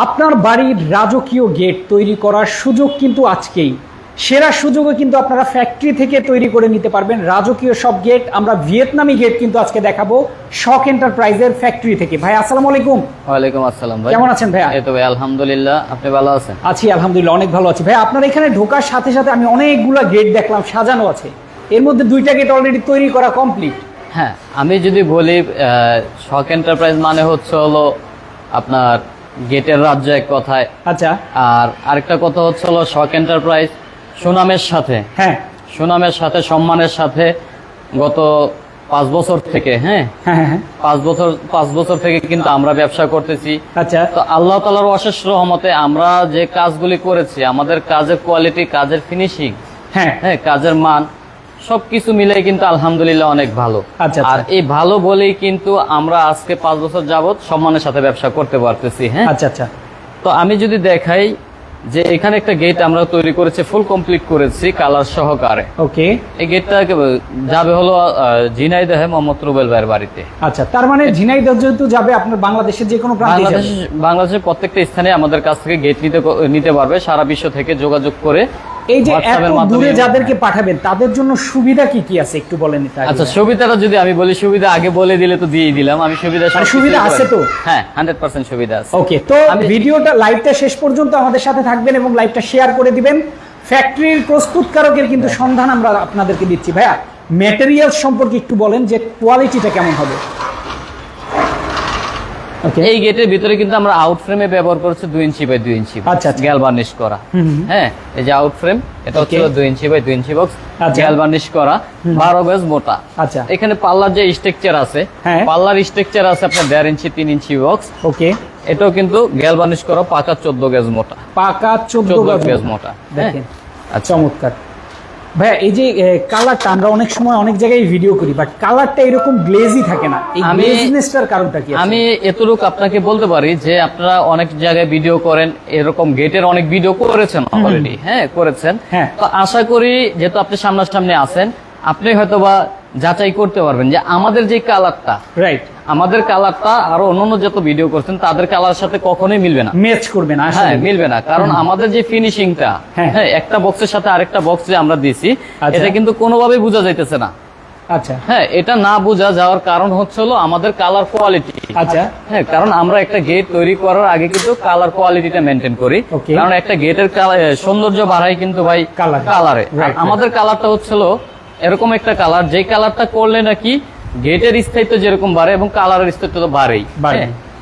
আপনার বাড়ির রাজকীয় গেট তৈরি করার সুযোগ কিন্তু আজকেই, সেরা সুযোগও কিন্তু আপনারা ফ্যাক্টরি থেকে তৈরি করে নিতে পারবেন। রাজকীয় সব গেট আমরা ভিয়েতনামি গেট কিন্তু আজকে দেখাবো শখ এন্টারপ্রাইজের ফ্যাক্টরি থেকে। ভাই আসসালামু আলাইকুম। ওয়ালাইকুম আসসালাম ভাই, কেমন আছেন ভাইয়া? এই তো ভাই আলহামদুলিল্লাহ, আপনি ভালো আছেন? আছি আলহামদুলিল্লাহ, অনেক ভালো আছি। ভাই আপনার এখানে ঢোকার সাথে সাথে আমি অনেকগুলো গেট দেখলাম সাজানো আছে, এর মধ্যে 2টা গেট অলরেডি তৈরি করা কমপ্লিট। হ্যাঁ, আমি যদি বলি শখ এন্টারপ্রাইজ মানে হলো আপনার গেটের রাজ্য এক কথায়। আচ্ছা, আর আরেকটা কথা হলো শখ এন্টারপ্রাইজ সুনামের সাথে, হ্যাঁ সুনামের সাথে সম্মানের সাথে গত 5 বছর থেকে, হ্যাঁ হ্যাঁ হ্যাঁ 5 বছর থেকে কিন্তু আমরা ব্যবসা করতেছি। আচ্ছা, তো আল্লাহ তাআলার অশেষ রহমতে আমরা যে কাজগুলি করেছি, আমাদের কাজের কোয়ালিটি, কাজের ফিনিশিং, হ্যাঁ হ্যাঁ কাজের মান সবকিছু মিলে কিন্তু আলহামদুলিল্লাহ অনেক ভালো। আচ্ছা, আর এই ভালো বলেই কিন্তু আমরা আজকে 5 বছর যাবত সম্মানের সাথে ব্যবসা করতে পারতেছি। হ্যাঁ, আচ্ছা আচ্ছা। তো আমি যদি দেখাই যে এখানে একটা গেট আমরা তৈরি করেছি, ফুল কমপ্লিট করেছি কালার সহকারে। ওকে, এই গেটটা যাবে হলো ঝিনাইদহে মোহাম্মদ রুবেল ভাইয়ের বাড়িতে। আচ্ছা, তার মানে ঝিনাইদহ যেহেতু যাবে আপনার বাংলাদেশের যে কোনো প্রান্তে যাবে। বাংলাদেশের প্রত্যেকটা স্থানে আমাদের কাছ থেকে গেট নিতে পারবে, সারা বিশ্ব থেকে যোগাযোগ করে। এই যে এত দূরে যাদেরকে পাঠাবেন তাদের জন্য সুবিধা কি কি আছে একটু বলেন। আচ্ছা, সুবিধাটা যদি আমি বলি, সুবিধা আগে বলে দিলে তো দিয়েই দিলাম আমি। সুবিধা আছে তো? হ্যাঁ, 100% সুবিধা আছে। ওকে, তো ভিডিওটা লাইভটা শেষ পর্যন্ত আমাদের সাথে থাকবেন এবং লাইভটা শেয়ার করে দিবেন। ফ্যাক্টরির প্রস্তুতকারকের কিন্তু সন্ধান আমরা আপনাদেরকে দিচ্ছি। ভাইয়া ম্যাটেরিয়াল সম্পর্কে একটু বলেন যে কোয়ালিটিটা কেমন হবে। এই গেটের ভিতরে কিন্তু আমরা আউট ফ্রেমে ব্যবহার করেছি 2 ইঞ্চি বাই 2 ইঞ্চি আচ্ছা গ্যাল বার্নিশ করা। হ্যাঁ, এই যে আউট ফ্রেম, এটা হচ্ছে 2 ইঞ্চি বাই 2 ইঞ্চি বক্স গ্যাল বার্নিশ করা, 12 গজ মোটা। আচ্ছা, এখানে পাল্লার যে স্ট্রাকচার আছে, পাল্লার স্ট্রাকচার আছে আপনার 1.5 ইঞ্চি 3 ইঞ্চি বক্স। ওকে, এটাও কিন্তু গ্যাল বার্নিশ করা, পাকা 14 গজ মোটা, পাকা 14 গজ মোটা। দেখেন চমৎকার। ভাইয়া এই যে কালারটা আমরা অনেক সময় অনেক জায়গায় ভিডিও করি, বাট কালারটা এরকম গ্লেজি থাকে না, এই গ্লেজিনেসটার কারণটা কি? আমি এতটুকু আপনাকে বলতে পারি যে আপনারা অনেক জায়গায় ভিডিও করেন, এরকম গেটের অনেক ভিডিও করেছেন অলরেডি। হ্যাঁ, করেছেন। তো আশা করি যেহেতু আপনি সামনাসামনি আছেন, আপনি হয়তোবা যাচাই করতে পারবেন যে আমাদের যে কালারটা, রাইট, আমাদের কালারটা আর অন্যান্য যত ভিডিও করছেন তাদের কালারের সাথে কখনোই মিলবে না, ম্যাচ করবে না। হ্যাঁ, মিলবে না, কারণ আমাদের যে ফিনিশিংটা, হ্যাঁ, একটা বক্সের সাথে আরেকটা বক্স যে আমরা দিছি, এটা কিন্তু কোনোভাবেই বোঝা যাইতেছে না। আচ্ছা, হ্যাঁ, এটা না বোঝা যাওয়ার কারণ হলো আমাদের কালার কোয়ালিটি। আচ্ছা, হ্যাঁ, কারণ আমরা একটা গেট তৈরি করার আগে কিন্তু কালার কোয়ালিটিটা মেনটেন করি, কারণ একটা গেটের সৌন্দর্য বাড়ায় কিন্তু ভাই কালারে। আমাদের কালারটা এরকম একটা কালার, যে কালারটা করলে নাকি গেটের স্থায়িত্ব যেরকম বাড়ে এবং কালারের স্থায়িত্ব তো বাড়েই।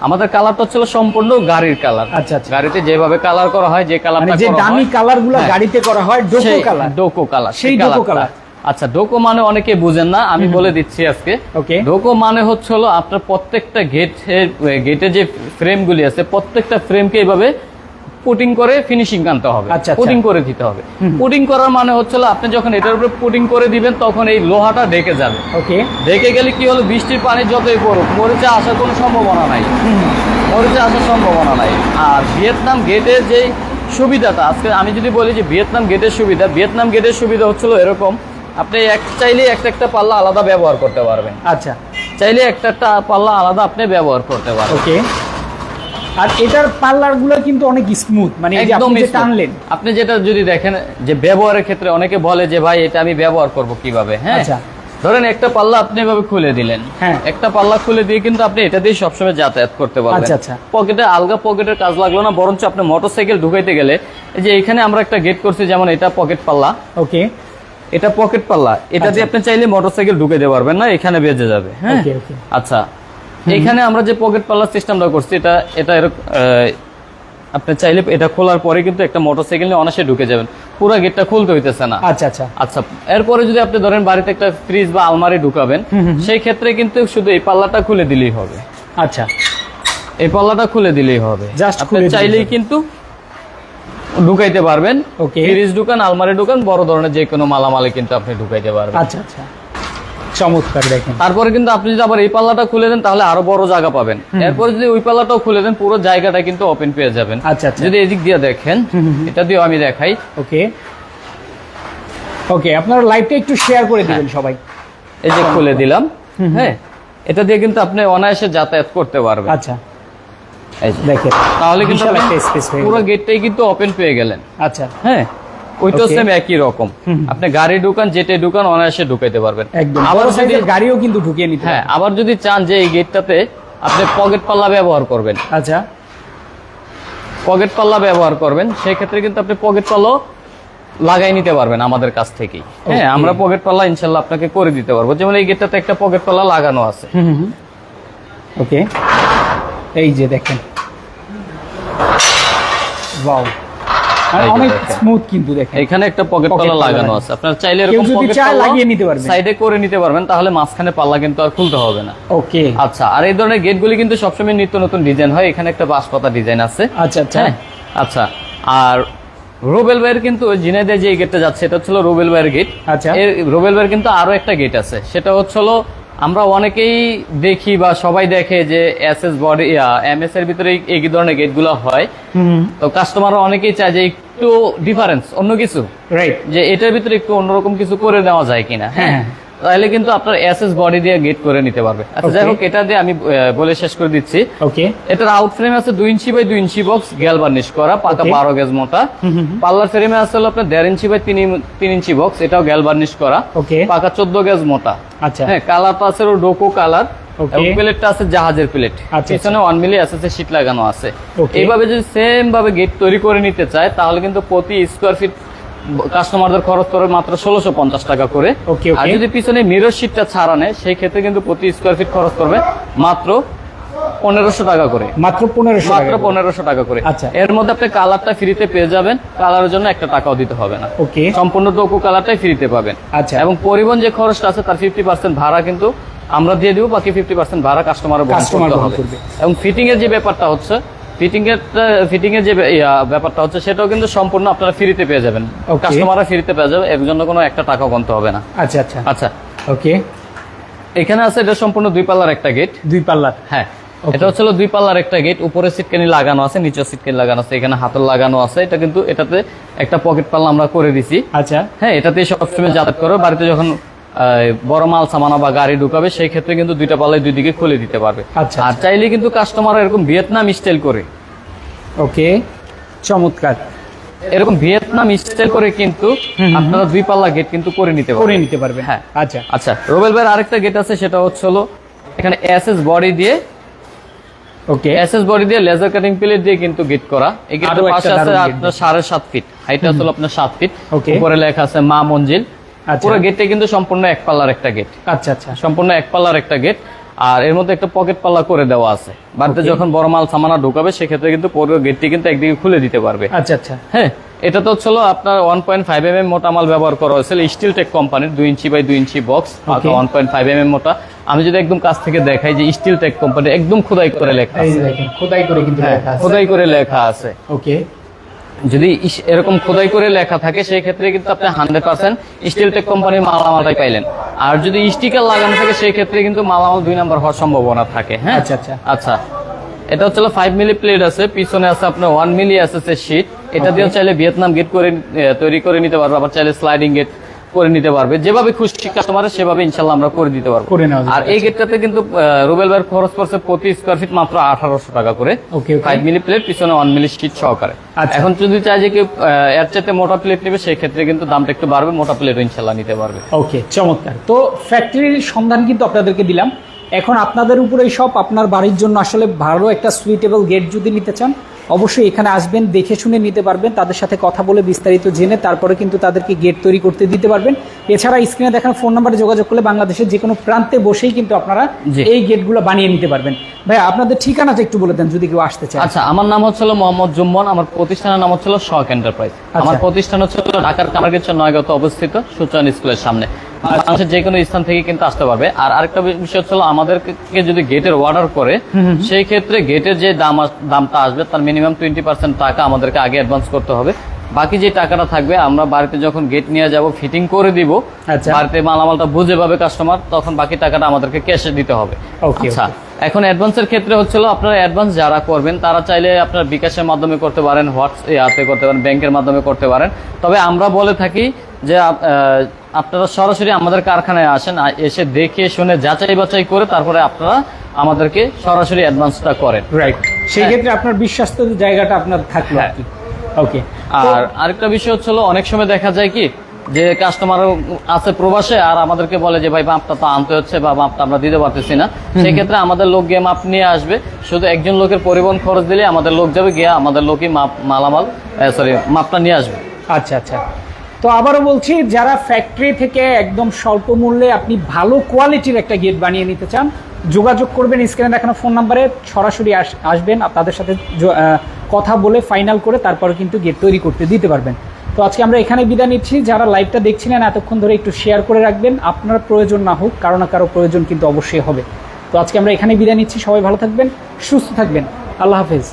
আমাদের কালারটা হচ্ছিল সম্পূর্ণ গাড়ির কালার। আচ্ছা, গাড়িতে যেভাবে কালার করা হয়, যে কালারটা যে দামি কালারগুলো গাড়িতে করা হয়, ডোকো কালার, ডোকো কালার, সেই ডোকো কালার। আচ্ছা, ডোকো মানে অনেকে বুঝেন না, আমি বলে দিচ্ছি আজকে। ডোকো মানে হলো আপনার প্রত্যেকটা গেটের যে ফ্রেমগুলি আছে, প্রত্যেকটা ফ্রেমকে এইভাবে পুটিং করে ফিনিশিং আনতে হবে, পুটিং করে দিতে হবে। পুটিং করার মানে আপনি যখন এটার উপরে পুটিং করে দিবেন তখন এই লোহাটা ঢেকে যাবে। ওকে, ঢেকে গেলে কি হলো, বৃষ্টির পানি যতই পড়ুক মরিচা আসার কোনো সম্ভাবনা নাই, মরিচা আসার সম্ভাবনা নাই। আর ভিয়েতনাম গেটের যে সুবিধাটা, আজকে আমি যদি বলি যে ভিয়েতনাম গেটের সুবিধা হচ্ছিল এরকম, আপনি চাইলে একটা পাল্লা আলাদা ব্যবহার করতে পারবেন। আচ্ছা, চাইলে একটা পাল্লা আলাদা আপনি ব্যবহার করতে পারবেন। ওকে, আর এটার পাল্লার গুলো কিন্তু অনেক স্মুথ, মানে একদম টানলেন আপনি যেটা যদি দেখেন যে ব্যবহারের ক্ষেত্রে অনেকে বলে যে ভাই এটা আমি ব্যবহার করব কিভাবে। হ্যাঁ, ধরেন একটা পাল্লা আপনি এভাবে খুলে দিলেন, একটা পাল্লা খুলে দিয়ে কিন্তু আপনি এটা দিয়ে সবসময় যাতায়াত করতে পারবেন। আচ্ছা, পকেটে আলগা পকেটের কাজ লাগলো না, বরঞ্চ আপনি মোটরসাইকেল ঢুকাইতে গেলে এই যে এখানে আমরা একটা গেট করছি, যেমন এটা পকেট পাল্লা। ওকে, এটা পকেট পাল্লা, এটা দিয়ে আপনি চাইলে মোটরসাইকেল ঢুকাইতে পারবেন না, এখানে বেজে যাবে। হ্যাঁ, আচ্ছা, এখানে আমরা যে পকেট পাল্লা সিস্টেমটা করছি, এটা আপনি চাইলে এটা খোলার পরে কিন্তু একটা মোটরসাইকেল নিয়ে অনায়াসে ঢুকে যাবেন, পুরো গেটটা খুলতে হইতেছে না। আচ্ছা আচ্ছা আচ্ছা, এরপরে যদি আপনি ধরেন বাড়িতে একটা ফ্রিজ বা আলমারি ঢুকাবেন, সেই ক্ষেত্রে কিন্তু শুধু এই পাল্লাটা খুলে দিলেই হবে। আচ্ছা, এই পাল্লাটা খুলে দিলেই হবে, জাস্ট আপনি চাইলেই কিন্তু ঢুকাইতে পারবেন। ফ্রিজ ঢুকান, আলমারি ঢুকান, বড় ধরনের যে কোনো মালামালে কিন্তু আপনি ঢুকাইতে পারবেন। আচ্ছা আচ্ছা, চমৎকার। দেখেন, তারপরে কিন্তু আপনি যদি আবার এই পাল্লাটা খুলে দেন তাহলে আরো বড় জায়গা পাবেন। এরপর যদি ওই পাল্লাটাও খুলে দেন, পুরো জায়গাটা কিন্তু ওপেন পেয়ে যাবেন। আচ্ছা, যদি এদিক দিয়ে দেখেন, এটা দিয়েও আমি দেখাই। ওকে ওকে, আপনারা লাইভটা একটু শেয়ার করে দিবেন সবাই। এই যে খুলে দিলাম, হ্যাঁ, এটা দিয়ে কিন্তু আপনি অনায়াসে যাতায়াত করতে পারবেন। আচ্ছা, এই যে। দেখেন তাহলে কিন্তু বিশাল আপনি একটা স্পেস হয়ে পুরো গেল। গেটটাই কিন্তু ওপেন পেয়ে গেলেন। আচ্ছা হ্যাঁ, ওইটাও Okay. সেম একই রকম। আপনি গাড়ি ঢুকান, যেটা ঢুকান অনায়াসে ঢুকাইতে পারবেন। একদম আবার বড় যদি সাইজের গাড়িও কিন্তু ঢুকিয়ে নিতে হ্যাঁ, পারবেন। আবার যদি চান যে এই গেটটাতে আপনি পকেট পাল্লা ব্যবহার করবেন, আচ্ছা পকেট পাল্লা ব্যবহার করবেন, সেই ক্ষেত্রে কিন্তু আপনি পকেট পাল্লাও লাগাই নিতে পারবেন আমাদের কাছ থেকেই। হ্যাঁ, Okay. আমরা পকেট পাল্লা ইনশাল্লাহ আপনাকে করে দিতে পারবো। যেমন এই গেটটাতে একটা পকেট পাল্লা লাগানো আছে। ওকে, এই যে দেখেন ওয়াও, এই যে অনেক দেখেন। স্মুথ কিন্তু দেখেন। এখানে একটা পকেট Pocket পাল্লা পাল্লা লাগানো লাগানো। আছে। আপনারা চাইলে কেউ এরকম যদি পকেট চায় পাল্লা লাগিয়ে নিতে পারবেন। সাইডে করে নিতে পারবেন, তাহলে মাঝখানে পাল্লা কিন্তু আর খুলতে হবে না। ওকে আচ্ছা, আর এই ধরনের গেটগুলি কিন্তু সবসময় নিত্য নতুন ডিজাইন হয়। এখানে একটা বাঁশপাতা ডিজাইন আছে। আচ্ছা আচ্ছা হ্যাঁ, আচ্ছা। আর রুবেল ভাইয়ের কিন্তু ঝিনাইদহে যে গেটটা যাচ্ছে এটা হচ্ছিল রুবেল ভাইয়ের গেট। আচ্ছা। এর রুবেল ভাইয়ের কিন্তু আরো একটা গেট আছে, সেটা হচ্ছিল আমরা অনেকেই দেখি বা সবাই দেখে যে এসএস বডি এমএস এর ভিতরে এই ধরনের গেটগুলো হয়। তো কাস্টমাররা অনেকেই চায় যে একটু ডিফারেন্স, অন্য কিছু, রাইট যে এটার ভিতরে একটু অন্যরকম কিছু করে দেওয়া যায় কিনা। হ্যাঁ, হ্যাঁ। তাহলে কিন্তু আপনার এসএস বডি দিয়ে গেট করে নিতে পারবে। আচ্ছা, যাই Okay. হোক, এটা দিয়ে আমি বলে শেষ করে দিচ্ছি। ওকে এটার আউট ফ্রেম আছে 2 ইঞ্চি বাই 2 ইঞ্চি বক্স, গ্যাল বার্নিশ করা, পাকা Okay. 12 গেজ মোটা। পাল্লার ফ্রেমে আছে হলো আপনার 1.5 ইঞ্চি বাই 3 ইঞ্চি বক্স, এটাও গ্যাল বার্নিশ করা, Okay. পাকা 14 গেজ মোটা। আচ্ছা হ্যাঁ, কালারটা আছে ডোকো কালার। Okay. এবং প্লেটটা আছে জাহাজের প্লেট, আচ্ছা, পিছনে 1 মিলি এসএস শীট লাগানো আছে। Okay. এইভাবে যদি সেম ভাবে গেট তৈরি করে নিতে চায়, তাহলে কিন্তু প্রতি স্কোয়ার ফিট কাস্টমারদের খরচ করে মাত্র 1650 টাকা করে। Okay, okay. আর যদি পিছনে মিরর শীটটা ছাড়া নেয়, সেই ক্ষেত্রে কিন্তু প্রতি স্কোয়ার ফিট খরচ করবে মাত্র 1500 টাকা করে। মাত্র 1500 মাত্র টাকা 1500 টাকা করে। আচ্ছা। এর মধ্যে আপনি কালারটা ফ্রিতে পেয়ে যাবেন, কালারের জন্য একটা টাকাও দিতে হবে না। ওকে সম্পূর্ণ ডোকো কালারটাই ফ্রিতে পাবেন। আচ্ছা। এবং পরিবহন যে খরচটা আছে তার 50% ভাড়া কিন্তু আমরা দিয়ে দিব, বাকি 50% ভাড়া কাস্টমারের বহন Customer করতে বহন হবে। করবে। এবং ফিটিং এর যে ব্যাপারটা হচ্ছে, ফিটিং এর যে ব্যাপারটা হচ্ছে, সেটাও কিন্তু সম্পূর্ণ আপনারা ফ্রিতে পেয়ে যাবেন। Okay. কাস্টমাররা ফ্রিতে পেয়ে যাবে, এর জন্য কোনো একটা টাকাও গুনতে হবে না। আচ্ছা আচ্ছা আচ্ছা, ওকে এখানে আছে এটা সম্পূর্ণ 2 পাল্লার একটা গেট। দুই পাল্লার হ্যাঁ, Okay. এটা হচ্ছে 2 পাল্লার একটা গেট। উপরে সিটকানি লাগানো আছে, নিচে সিটকানি লাগানো আছে, এখানে হাতল লাগানো আছে। এটা কিন্তু এটাতে একটা পকেট পাল্লা আমরা করে দিছি। আচ্ছা হ্যাঁ, এটাতে সবসময় যাতায়াত করবে, বাড়িতে যখন বড় মাল সামানা বা গাড়ি ঢুকাবে, সেই ক্ষেত্রে কিন্তু 2টা পাল্লাই 2 দিকে খুলে দিতে পারবে। আচ্ছা, আর আচ্ছা। চাইলে কিন্তু কাস্টমার এরকম ভিয়েতনাম স্টাইল করে, ওকে চমৎকার এরকম ভিয়েতনাম স্টাইল করে কিন্তু আপনারা 2 পাল্লা গেট কিন্তু করে নিতে করে পারবেন। নিতে পারবেন। হ্যাঁ। আচ্ছা আচ্ছা, রোবেল ভাইয়ের আরেকটা গেট আছে, সেটা হচ্ছে হলো এখানে এসএস বডি দিয়ে, ওকে এসএস বডি দিয়ে লেজার কাটিং প্লেট দিয়ে কিন্তু গেট করা। এই আরো গেটের একটা পাশে আছে দারুণ gate আপনার 7.5 ফিট, হাইটটা হলো আপনার 7 ফিট। Okay. উপরে লেখা আছে মা মঞ্জিল। আচ্ছা। পুরো গেটটা কিন্তু সম্পূর্ণ 1 পাল্লার একটা গেট, আচ্ছা আচ্ছা সম্পূর্ণ 1 পাল্লার একটা গেট। আর এর মধ্যে একটা পকেট পাল্লা করে দেওয়া আছে, বাড়িতে Okay. যখন বড় মাল সামানা ঢুকাবে, সেক্ষেত্রে কিন্তু পুরো গেটটি কিন্তু একদিকে খুলে দিতে পারবে। আচ্ছা আচ্ছা হ্যাঁ, এটা তো হচ্ছিল আপনার 1.5 mm মোটা মাল ব্যবহার করা হয়েছিল, স্টিল টেক কোম্পানির 2 inch by 2 inch box, Okay. 1.5 mm মোটা। আমি যদি একদম কাছ থেকে দেখাই যে স্টিল টেক কোম্পানি একদম খোদাই করে লেখা এই আছে। যে দেখেন খোদাই করে কিন্তু হ্যাঁ, লেখা আছে। খোদাই করে লেখা আছে। ওকে যদি এরকম খোদাই করে লেখা থাকে, সেই ক্ষেত্রে কিন্তু আপনি 100% স্টিল টেক কোম্পানির মালামালটাই পাইলেন। আর যদি স্টিকার লাগানো থাকে, সেই ক্ষেত্রে কিন্তু মালামাল 2 নাম্বার হওয়ার সম্ভাবনা থাকে। হ্যাঁ, আচ্ছা, আচ্ছা। আচ্ছা, এটা হচ্ছে 5 মিলি প্লেট আছে, পিছনে আছে আপনার 1 মিলি এসএস এর শীট। এটা Okay. দিয়ে চাইলে ভিয়েতনাম গেট করে তৈরি করে নিতে পারবে, আবার চাইলে স্লাইডিং গেট করে নিতে পারবে। যেভাবে খুশি কাস্টমারের সেভাবে ইনশাল্লাহ আমরা করে দিতে পারবো। করে নেওয়া যাবে। আর এই গেটটাতে কিন্তু রুবেল ভাইয়ের খরচ পড়ছে প্রতি স্কোয়ার ফিট মাত্র 1800 টাকা করে। Okay, okay. 5 মিলি প্লেট, পিছনে 1 মিলি শীট সহকারে। আচ্ছা। এখন যদি চাই যে কেউ এর চাইতে মোটা প্লেট নেবে, সেই ক্ষেত্রে কিন্তু দামটা একটু বাড়বে, মোটা প্লেটও ইনশাল্লাহ নিতে পারবে। ওকে চমৎকার। তো ফ্যাক্টরির সন্ধান কিন্তু আপনাদেরকে দিলাম, এখন আপনাদের উপরে সব আপনার বাড়ির জন্য আসলে ভালো একটা সুইটেবল গেট যদি নিতে চান, অবশ্যই এখানে আসবেন, দেখে শুনে নিতে পারবেন, তাদের সাথে কথা বলে বিস্তারিত জেনে তারপরে কিন্তু তাদেরকে গেট তৈরি করতে দিতে পারবেন। এছাড়া স্ক্রিনে দেখানো ফোন নাম্বারে যোগাযোগ করলে বাংলাদেশের যে কোনো প্রান্তে বসেই কিন্তু আপনারা জি। এই গেটগুলো বানিয়ে নিতে পারবেন। ভাই আপনাদের ঠিকানাটা একটু বলে দেন যদি কেউ আসতে চায়। আচ্ছা, আমার নাম হচ্ছিল মোহাম্মদ জুম্মন, আমার প্রতিষ্ঠানের নাম হচ্ছিল শখ এন্টারপ্রাইজ। আমার প্রতিষ্ঠান হচ্ছে ঢাকার কামারগঞ্জ নয়গাঁওতে অবস্থিত, সূচনা স্কুলের সামনে। বাংলাদেশের যে কোনো স্থান থেকে কিন্তু আসতে পারবে। আর আরেকটা বিষয় হচ্ছিল, আমাদেরকে যদি গেটের অর্ডার করে, সেই ক্ষেত্রে গেটের যে দামটা আসবে, তার মিনিমাম 20% টাকা আমাদেরকে আগে অ্যাডভান্স করতে হবে। বাকি যে টাকাটা থাকবে, আমরা বাড়িতে যখন গেট নিয়ে যাব, ফিটিং করে দিব, আচ্ছা। বাড়িতে মালামালটা বুঝে পাবে কাস্টমার, তখন বাকি টাকাটা আমাদেরকে ক্যাশে দিতে হবে। Okay, আচ্ছা, এখন অ্যাডভান্সের ক্ষেত্রে হচ্ছিল, আপনারা অ্যাডভান্স যারা করবেন, তারা চাইলে আপনার বিকাশের মাধ্যমে করতে পারেন, হোয়াটসঅ্যাপে করতে পারেন, ব্যাংকের মাধ্যমে করতে পারেন। তবে আমরা বলে থাকি যে আপনারা সরাসরি আমাদের কারখানায় আসেন, এসে দেখে শুনে যাচাই বাছাই করে তারপরে আপনারা আমাদেরকে সরাসরি অ্যাডভান্সটা করেন। রাইট। সেই ক্ষেত্রে আপনার বিশ্বস্ত জায়গাটা আপনার থাকলো আর কি। ওকে। আর আরেকটা বিষয় হচ্ছে অনেক সময় দেখা যায় কি যে কাস্টমার আছে প্রবাসে আর আমাদেরকে বলে যে ভাই মাপটা তো আনতে হচ্ছে বা মাপটা আমরা দিতে পারতেছি না, সেই ক্ষেত্রে আমাদের লোক গিয়ে মাপ নিয়ে আসবে। শুধু একজন লোকের পরিবহন খরচ দিলে আমাদের লোক যাবে, গিয়ে আমাদের লোকই মাপটা নিয়ে আসবে। আচ্ছা আচ্ছা। তো আবারও বলছি, যারা ফ্যাক্টরি থেকে একদম স্বল্প মূল্যে আপনি ভালো কোয়ালিটির একটা গেট বানিয়ে নিতে চান, যোগাযোগ করবেন স্ক্রিনে দেখানো ফোন নাম্বারে, সরাসরি আসবেন, তাদের সাথে কথা বলে ফাইনাল করে তারপরে কিন্তু গেট তৈরি করতে দিতে পারবেন। তো আজকে আমরা এখানে বিদায় নিচ্ছি। যারা লাইভটা দেখছিলেন এতক্ষণ ধরে একটু শেয়ার করে রাখবেন, আপনার প্রয়োজন না হোক কারো না কারো প্রয়োজন কিন্তু অবশ্যই হবে। তো আজকে আমরা এখানে বিদায় নিচ্ছি, সবাই ভালো থাকবেন, সুস্থ থাকবেন, আল্লাহ হাফেজ।